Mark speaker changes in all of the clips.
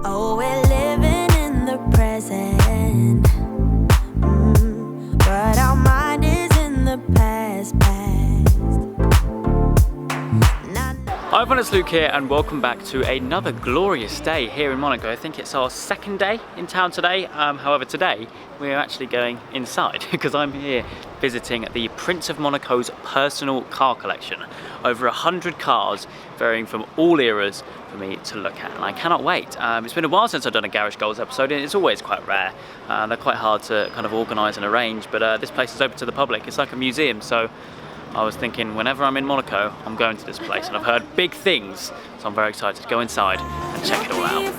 Speaker 1: Oh, we're living in the present, but our mind is in the past.
Speaker 2: Hi everyone, it's Luke here and welcome back to another glorious day here in Monaco. I think it's our second day in town today. However, today we're actually going inside because I'm here visiting the Prince of Monaco's personal car collection. Over 100 cars varying from all eras for me to look at, and I cannot wait. It's been a while since I've done a Garage Goals episode, and it's always quite rare. They're quite hard to kind of organise and arrange, but this place is open to the public. It's like a museum, so I was thinking whenever I'm in Monaco, I'm going to this place, and I've heard big things, so I'm very excited to go inside and check it all out.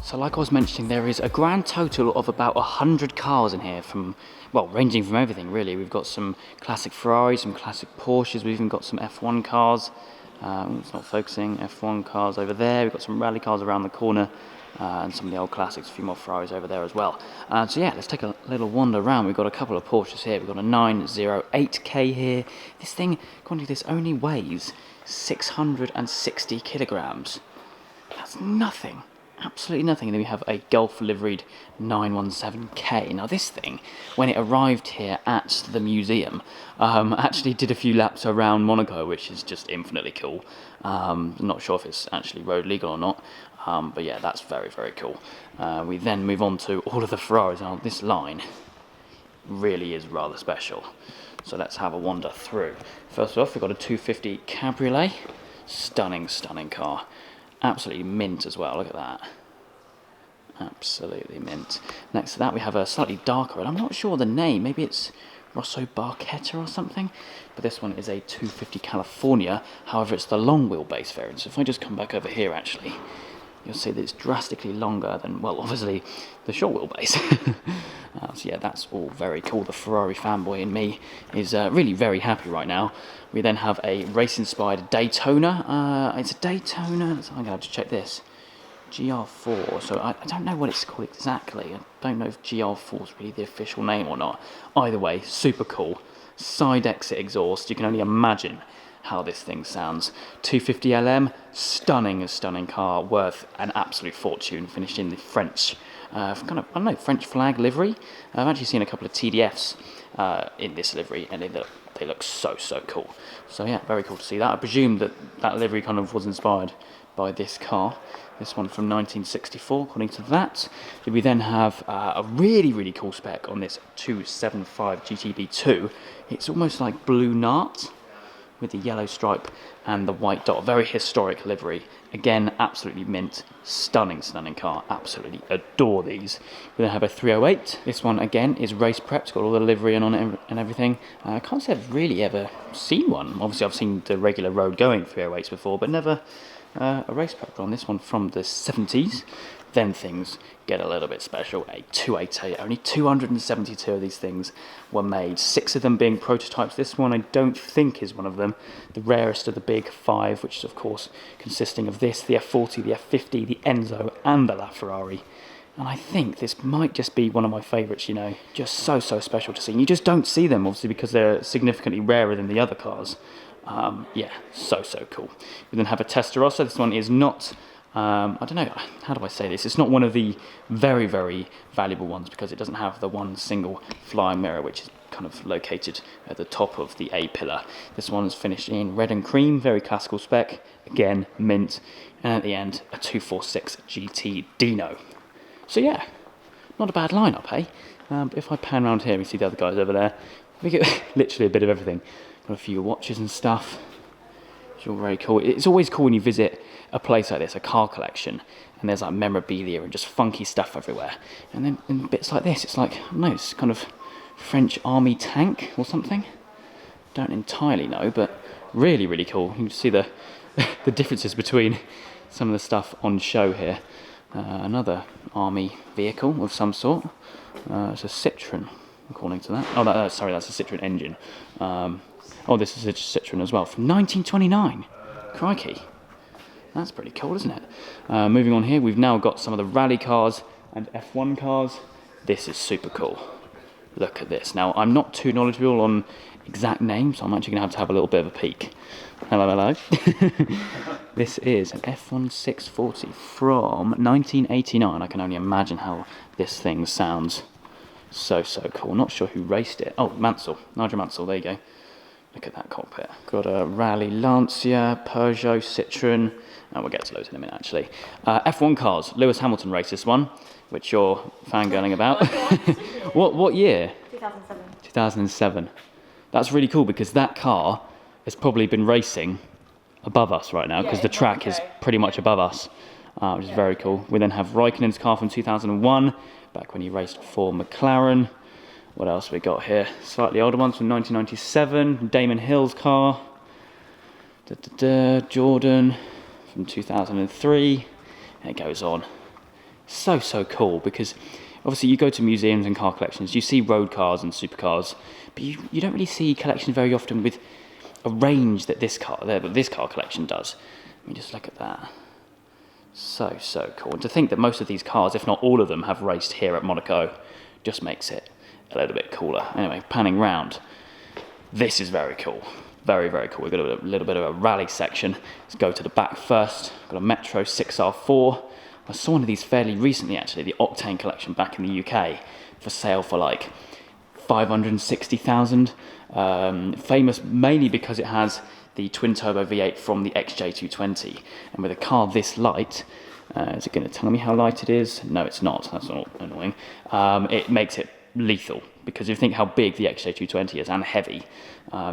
Speaker 2: So like I was mentioning, there is a grand total of about 100 cars in here from, well, ranging from everything really. We've got some classic Ferraris, some classic Porsches, we've even got some F1 cars. It's not focusing, F1 cars over there. We've got some rally cars around the corner and some of the old classics, a few more Ferraris over there as well. So yeah, let's take a little wander around. We've got a couple of Porsches here. We've got a 908K here. This thing, according to this, only weighs 660 kilograms. That's nothing. Absolutely nothing. And then we have a Golf liveried 917K. Now this thing, when it arrived here at the museum, actually did a few laps around Monaco, which is just infinitely cool. Not sure if it's actually road legal or not, but yeah, that's very, very cool. We then move on to all of the Ferraris. Now this line really is rather special. So let's have a wander through. First off, we've got a 250 Cabriolet. Stunning, stunning car. Absolutely mint as well, look at that. Absolutely mint. Next to that we have a slightly darker, and I'm not sure the name, maybe it's Rosso Barchetta or something, but this one is a 250 California, however it's the long wheelbase variant. So if I just come back over here actually, you'll see that it's drastically longer than, well, obviously the short wheelbase. So yeah, that's all very cool. The Ferrari fanboy in me is really very happy right now. We then have a race-inspired Daytona. It's a Daytona, so I'm going to have to check this. GR4, so I don't know what it's called exactly. I don't know if GR4 is really the official name or not. Either way, super cool. Side exit exhaust, you can only imagine how this thing sounds. 250 LM, stunning, stunning car, worth an absolute fortune, finished in the French, kind of, I don't know, French flag livery. I've actually seen a couple of TDFs in this livery, and they look so, so cool. So yeah, very cool to see that. I presume that livery kind of was inspired by this car. This one from 1964, according to that. We then have a really, really cool spec on this 275 GTB2. It's almost like blue Nart, with the yellow stripe and the white dot. Very historic livery. Again, absolutely mint. Stunning, stunning car. Absolutely adore these. We then have a 308. This one, again, is race prepped. Got all the livery on it and everything. I can't say I've really ever seen one. Obviously, I've seen the regular road-going 308s before, but never a race prep on. This one from the 70s. Then things get a little bit special. A 288, only 272 of these things were made, 6 of them being prototypes. This one I don't think is one of them. The rarest of the big 5, which is of course consisting of this, the F40, the F50, the Enzo and the LaFerrari. And I think this might just be one of my favourites, you know, just so, so special to see. And you just don't see them, obviously, because they're significantly rarer than the other cars. Yeah, so, so cool. We then have a Testarossa. This one is not, I don't know, how do I say this? It's not one of the very, very valuable ones because it doesn't have the one single flying mirror, which is kind of located at the top of the A pillar. This one's finished in red and cream, very classical spec, again, mint, and at the end, a 246 GT Dino. So yeah, not a bad lineup, eh? But if I pan around here, we see the other guys over there. We get literally a bit of everything. Got a few watches and stuff. It's all very cool. It's always cool when you visit a place like this, a car collection, and there's like memorabilia and just funky stuff everywhere. And then in bits like this, it's like, I don't know, it's kind of French army tank or something. Don't entirely know, but really, really cool. You can see the the differences between some of the stuff on show here. Another army vehicle of some sort. It's a Citroen. according to that. Oh, sorry, that's a Citroen engine. Oh, this is a Citroen as well, from 1929. Crikey. That's pretty cool, isn't it? Moving on here, we've now got some of the rally cars and F1 cars. This is super cool. Look at this. Now, I'm not too knowledgeable on exact names, so I'm actually going to have a little bit of a peek. Hello, hello. This is an F1 640 from 1989. I can only imagine how this thing sounds. So cool. Not sure who raced it. Oh, Mansell. Nigel Mansell, there you go. Look at that cockpit. Got a Rally Lancia, Peugeot, Citroen. And we'll get to those in a minute, actually. F1 cars. Lewis Hamilton raced this one, which you're fangirling about. What year?
Speaker 3: 2007.
Speaker 2: 2007. That's really cool because that car has probably been racing above us right now because the track is pretty much above us, which is very cool. We then have Raikkonen's car from 2001, back when he raced for McLaren. What else we got here? Slightly older ones from 1997. Damon Hill's car. Jordan from 2003. And it goes on. So cool because obviously you go to museums and car collections, you see road cars and supercars, but you don't really see collections very often with a range that this car collection does. Let me just look at that. So cool. And to think that most of these cars, if not all of them, have raced here at Monaco, just makes it a little bit cooler. Anyway, panning round. This is very cool. Very cool. We've got a little bit of a rally section. Let's go to the back first. Got a Metro 6R4. I saw one of these fairly recently, actually, the Octane collection back in the UK, for sale for like 560,000. Famous mainly because it has the twin-turbo V8 from the XJ220. And with a car this light, is it going to tell me how light it is? No, it's not. That's not annoying. It makes it lethal, because if you think how big the XJ220 is and heavy,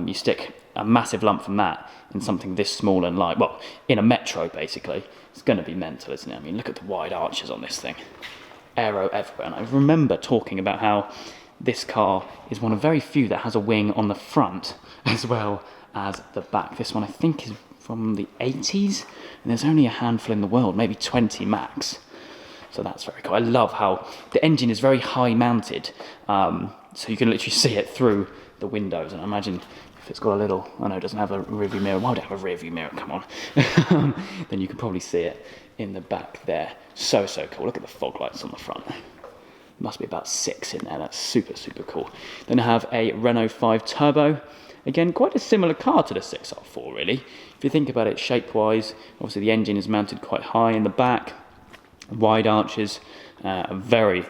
Speaker 2: you stick a massive lump from that in something this small and light, well, in a Metro basically, it's going to be mental, isn't it? I mean, look at the wide arches on this thing. Aero everywhere. And I remember talking about how this car is one of very few that has a wing on the front as well as the back. This one I think is from the 80s, and there's only a handful in the world, maybe 20 max. So that's very cool. I love how the engine is very high mounted, so you can literally see it through the windows. And I imagine if it's got a little, I know it doesn't have a rear view mirror. Why would it have a rear view mirror? Come on. Then you can probably see it in the back there. So cool. Look at the fog lights on the front. Must be about 6 in there. That's super cool. Then I have a Renault 5 Turbo. Again, quite a similar car to the 6R4, really. If you think about it shape-wise, obviously the engine is mounted quite high in the back. Wide arches, very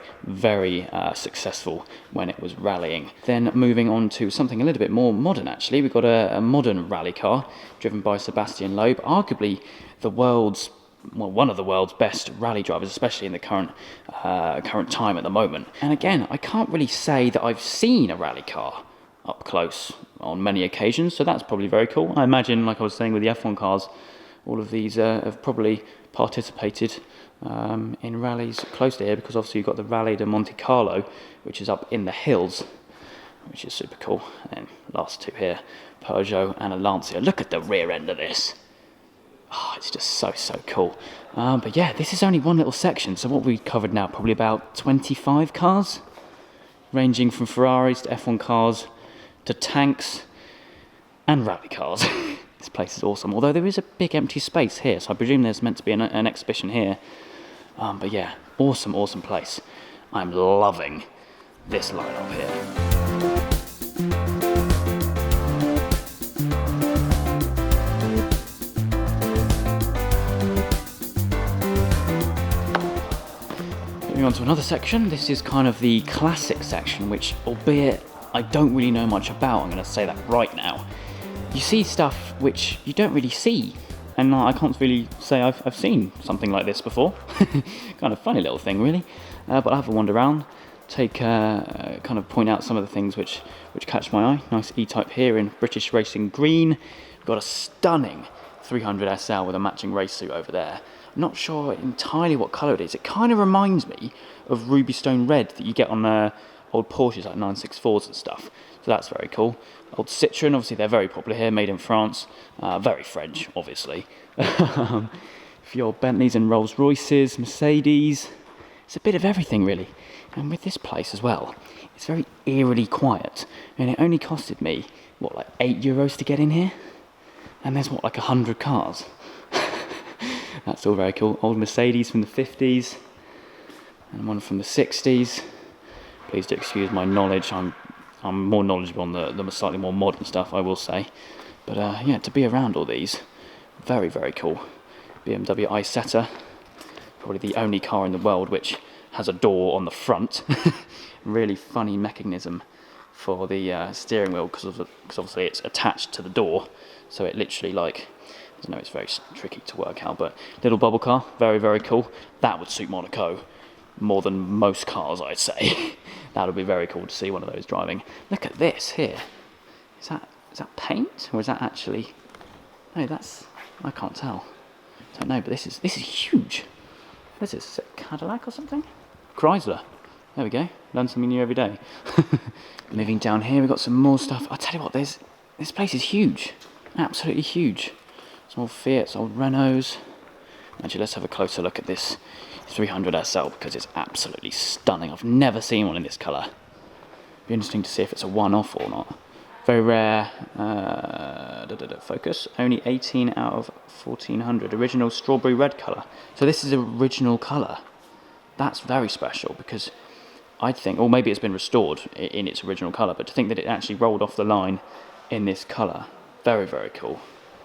Speaker 2: successful when it was rallying. Then moving on to something a little bit more modern, actually. We've got a modern rally car driven by Sebastian Loeb, arguably one of the world's best rally drivers, especially in the current time at the moment. And again, I can't really say that I've seen a rally car up close on many occasions, so that's probably very cool. I imagine, like I was saying with the F1 cars, all of these have probably participated in rallies close to here, because obviously you've got the Rally de Monte Carlo, which is up in the hills, which is super cool. And then last two here, Peugeot and a Lancia. Look at the rear end of this. Oh, it's just so cool. But yeah, this is only one little section. So what we've covered now, probably about 25 cars, ranging from Ferraris to F1 cars to tanks and rally cars. This place is awesome. Although there is a big empty space here, so I presume there's meant to be an exhibition here. But yeah, awesome place. I'm loving this lineup here. Moving on to another section. This is kind of the classic section, which, albeit I don't really know much about, I'm going to say that right now. You see stuff which you don't really see, and I can't really say I've seen something like this before. Kind of funny little thing, really. But I'll have a wander around, kind of point out some of the things which catch my eye. Nice E-Type here in British Racing Green. We've got a stunning 300 SL with a matching race suit over there. I'm not sure entirely what colour it is. It kind of reminds me of Ruby Stone Red that you get on old Porsches like 964s and stuff. So that's very cool. Old Citroen, obviously they're very popular here, made in France. Very French, obviously. For your Bentleys and Rolls Royces, Mercedes, It's a bit of everything really. And with this place as well, it's very eerily quiet. And it only costed me, what, like €8 to get in here? And there's what, like 100 cars? That's all very cool. Old Mercedes from the 50s. And one from the 60s. Please do excuse my knowledge. I'm more knowledgeable on the slightly more modern stuff, I will say. But yeah, to be around all these, very, very cool. BMW Isetta, probably the only car in the world which has a door on the front. Really funny mechanism for the steering wheel, because obviously it's attached to the door. So it literally, like, I don't know, it's very tricky to work out, but little bubble car, very, very cool. That would suit Monaco more than most cars, I'd say. That would be very cool to see one of those driving. Look at this here. Is that paint, or is that actually? No, I can't tell. I don't know, but this is huge. What is this? Is it Cadillac or something? Chrysler. There we go. Learn something new every day. Moving down here, we've got some more stuff. I'll tell you what, this place is huge. Absolutely huge. Some old Fiats, old Renaults. Actually, let's have a closer look at this 300 SL, because it's absolutely stunning. I've never seen one in this colour. Be interesting to see if it's a one-off or not. Very rare. Focus. Only 18 out of 1400. Original strawberry red colour. So this is original colour. That's very special, because I think, or maybe it's been restored in its original colour, but to think that it actually rolled off the line in this colour. Very, very cool.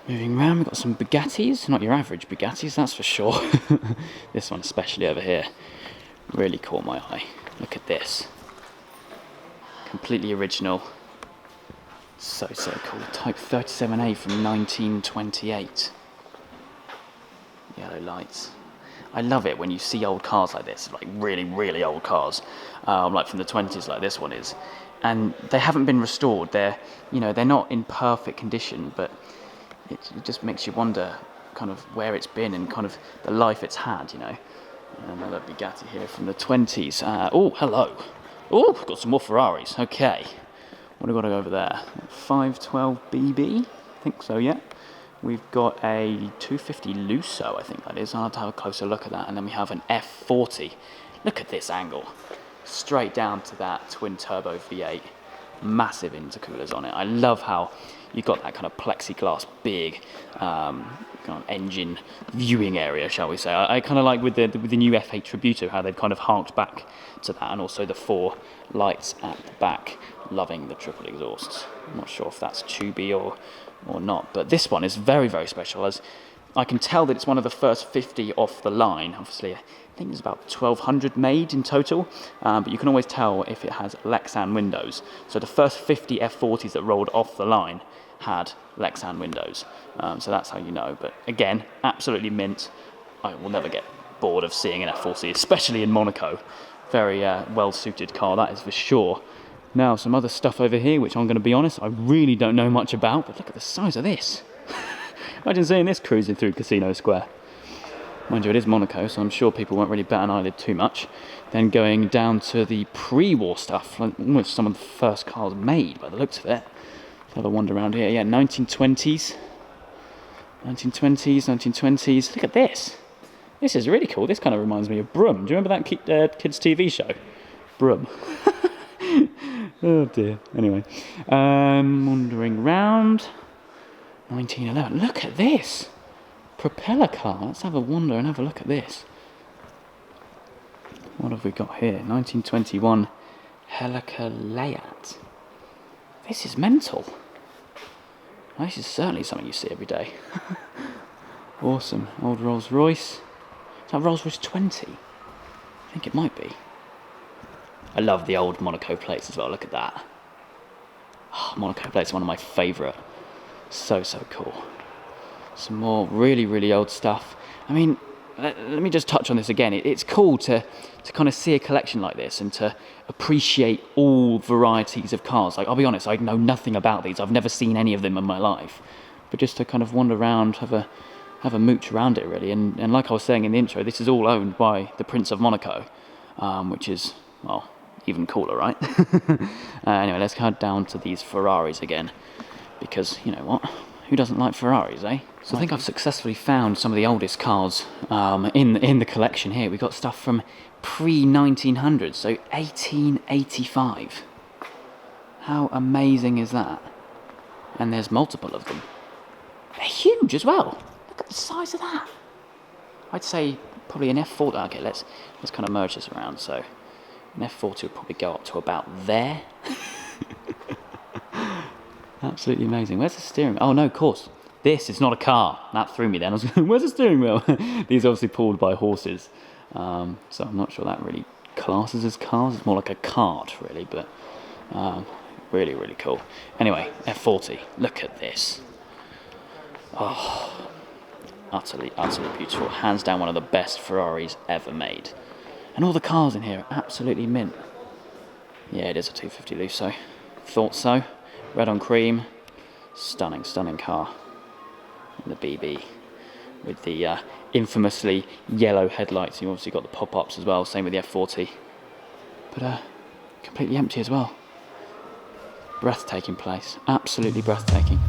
Speaker 2: Moving around, we've got some Bugattis. Not your average Bugattis, that's for sure. This one especially over here really caught my eye. Look at this. Completely original. So cool. Type 37A from 1928. Yellow lights. I love it when you see old cars like this, like really, really old cars, like from the 20s, like this one is, and they haven't been restored. They're not in perfect condition, but it just makes you wonder kind of where it's been and kind of the life it's had, Another Bugatti here from the 20s. Oh, hello. Oh, got some more Ferraris. Okay. What have we got over there? 512 BB? I think so, yeah. We've got a 250 Lusso, I think that is. I'll have to have a closer look at that. And then we have an F40. Look at this angle. Straight down to that twin-turbo V8. Massive intercoolers on it. I love how you've got that kind of plexiglass big kind of engine viewing area, shall we say. I kind of like with the new F8 Tributo how they've kind of harked back to that, and also the 4 lights at the back. Loving the triple exhausts. I'm not sure if that's tubey or not, but this one is very, very special, as I can tell that it's one of the first 50 off the line. Obviously, I think there's about 1,200 made in total, but you can always tell if it has Lexan windows. So the first 50 F40s that rolled off the line had Lexan windows, so that's how you know. But again, absolutely mint. I will never get bored of seeing an F40, especially in Monaco. Very well-suited car, that is for sure. Now, some other stuff over here, which I'm going to be honest, I really don't know much about, but look at the size of this. Imagine seeing this cruising through Casino Square. Mind you, it is Monaco, so I'm sure people won't really bat an eyelid too much. Then going down to the pre-war stuff, like almost some of the first cars made by the looks of it. Let's have a wander around here. Yeah, 1920s. 1920s. Look at this. This is really cool. This kind of reminds me of Brum. Do you remember that kids' TV show? Brum. Oh dear. Anyway, wandering round. 1911. Look at this propeller car. Let's have a wander and have a look at this. What have we got here? 1921 Helica. This is mental. This is certainly something you see every day. Awesome. Old Rolls Royce. Is that Rolls Royce 20? I think it might be. I love the old Monaco plates as well. Look at that. Oh, Monaco plates are one of my favourite. So cool. Some more really, really old stuff. I mean, let me just touch on this again. It's cool to kind of see a collection like this and to appreciate all varieties of cars. Like, I'll be honest, I know nothing about these. I've never seen any of them in my life. But just to kind of wander around, have a mooch around it, really. And like I was saying in the intro, this is all owned by the Prince of Monaco, which is, well, even cooler, right? Anyway, let's head down to these Ferraris again, because you know what, Who doesn't like Ferraris, eh? So I think I've successfully found some of the oldest cars in the collection here. We've got stuff from pre-1900s, so 1885. How amazing is that? And there's multiple of them. They're huge as well. Look at the size of that. I'd say probably an F40. Okay, let's kind of merge this around. So an F40 would probably go up to about there. Absolutely amazing. Where's the steering? Oh no, of course. This is not a car. That threw me then. I was going, where's the steering wheel? These are obviously pulled by horses. So I'm not sure that really classes as cars. It's more like a cart, really, but really, really cool. Anyway, F40. Look at this. Oh, utterly, utterly beautiful. Hands down one of the best Ferraris ever made. And all the cars in here are absolutely mint. Yeah, it is a 250 Lusso. Thought so. Red on cream. Stunning, stunning car. And the BB with the infamously yellow headlights. You've obviously got the pop-ups as well. Same with the F40. But completely empty as well. Breathtaking place. Absolutely breathtaking.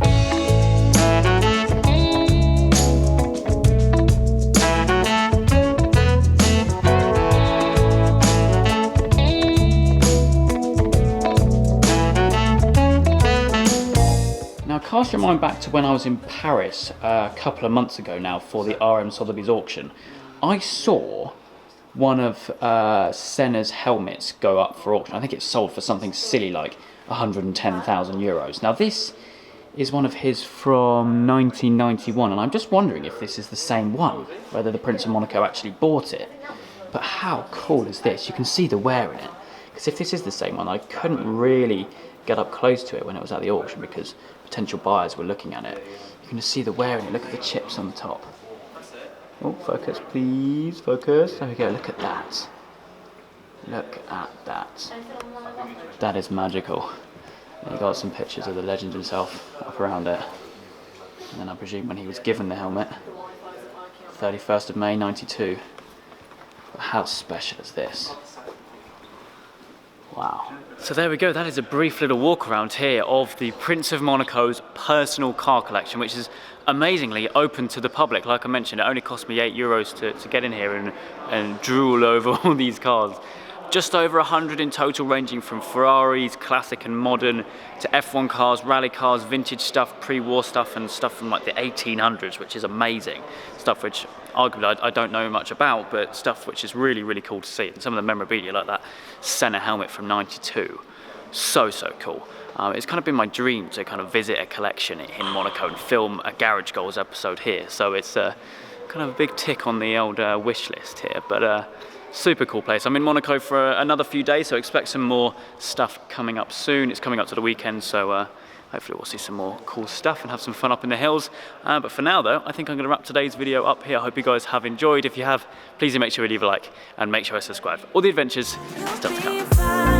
Speaker 2: Cast your mind back to when I was in Paris a couple of months ago now for the RM Sotheby's auction. I saw one of Senna's helmets go up for auction. I think it sold for something silly like 110,000 euros. Now this is one of his from 1991, and I'm just wondering if this is the same one, whether the Prince of Monaco actually bought it. But how cool is this? You can see the wear in it. Because if this is the same one, I couldn't really get up close to it when it was at the auction because potential buyers were looking at it. You can just see the wear in it. Look at the chips on the top. Oh, focus, please, focus. There we go, look at that. Look at that. That is magical. And you got some pictures of the legend himself up around it. And then I presume when he was given the helmet, 31st of May, 92. How special is this? Wow. So there we go, that is a brief little walk around here of the Prince of Monaco's personal car collection, which is amazingly open to the public. Like I mentioned, it only cost me €8 to get in here and drool over all these cars. Just over 100 in total, ranging from Ferraris, classic and modern, to F1 cars, rally cars, vintage stuff, pre-war stuff, and stuff from like the 1800s, which is amazing. Stuff which arguably I don't know much about, but stuff which is really, really cool to see. And some of the memorabilia, like that Senna helmet from 92. So cool. It's kind of been my dream to kind of visit a collection in Monaco and film a Garage Goals episode here. So it's kind of a big tick on the old wish list here. But super cool place. I'm in Monaco for another few days, so expect some more stuff coming up soon. It's coming up to the weekend, so hopefully we'll see some more cool stuff and have some fun up in the hills. But for now though, I think I'm going to wrap today's video up here. I hope you guys have enjoyed. If you have, please do make sure you leave a like and make sure you subscribe. All the adventures still to come.